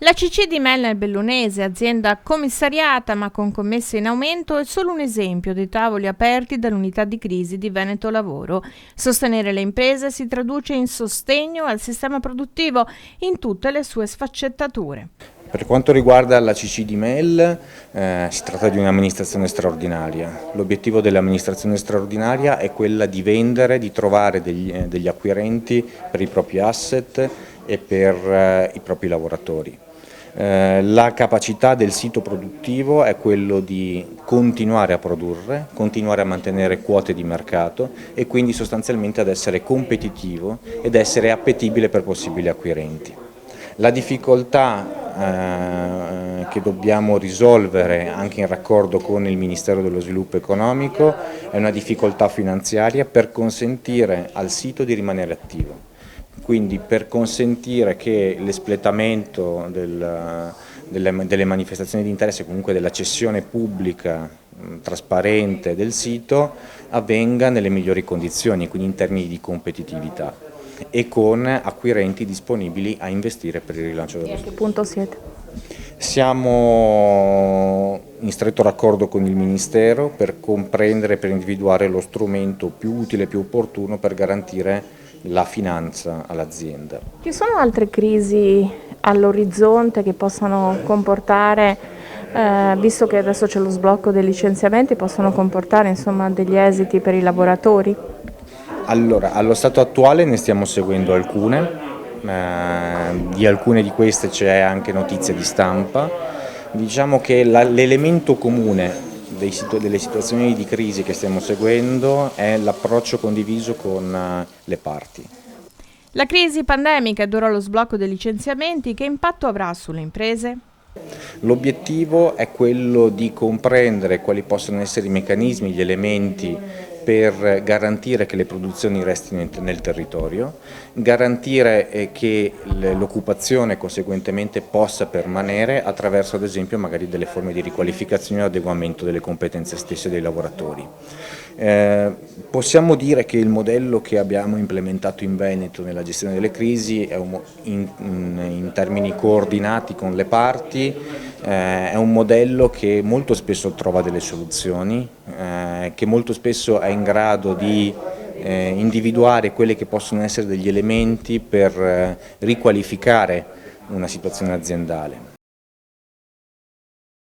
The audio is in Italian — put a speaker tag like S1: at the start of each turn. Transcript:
S1: La CC di Mel nel Bellunese, azienda commissariata ma con commesse in aumento, è solo un esempio dei tavoli aperti dall'unità di crisi di Veneto Lavoro. Sostenere le imprese si traduce in sostegno al sistema produttivo in tutte le sue sfaccettature.
S2: Per quanto riguarda la CC di Mel, si tratta di un'amministrazione straordinaria. L'obiettivo dell'amministrazione straordinaria è quella di vendere, di trovare degli acquirenti per i propri asset e per i propri lavoratori. La capacità del sito produttivo è quello di continuare a produrre, continuare a mantenere quote di mercato e quindi sostanzialmente ad essere competitivo ed essere appetibile per possibili acquirenti. La difficoltà che dobbiamo risolvere anche in raccordo con il Ministero dello Sviluppo Economico è una difficoltà finanziaria per consentire al sito di rimanere attivo. Quindi per consentire che l'espletamento delle manifestazioni di interesse, comunque della cessione pubblica trasparente del sito, avvenga nelle migliori condizioni, quindi in termini di competitività e con acquirenti disponibili a investire per il rilancio dello sito.
S1: A che punto siete?
S2: Siamo in stretto raccordo con il Ministero per comprendere e per individuare lo strumento più utile e più opportuno per garantire la finanza all'azienda.
S1: Ci sono altre crisi all'orizzonte che possano comportare, visto che adesso c'è lo sblocco dei licenziamenti, possono comportare insomma degli esiti per i lavoratori?
S2: Allora, allo stato attuale ne stiamo seguendo alcune, di alcune di queste c'è anche notizia di stampa. Diciamo che l'elemento comune delle situazioni di crisi che stiamo seguendo è l'approccio condiviso con le parti.
S1: La crisi pandemica ed ora lo sblocco dei licenziamenti, che impatto avrà sulle imprese?
S2: L'obiettivo è quello di comprendere quali possono essere i meccanismi, gli elementi per garantire che le produzioni restino nel territorio, garantire che l'occupazione conseguentemente possa permanere attraverso ad esempio magari delle forme di riqualificazione e adeguamento delle competenze stesse dei lavoratori. Possiamo dire che il modello che abbiamo implementato in Veneto nella gestione delle crisi è in termini coordinati con le parti, è un modello che molto spesso trova delle soluzioni, che molto spesso è in grado di individuare quelli che possono essere degli elementi per riqualificare una situazione aziendale.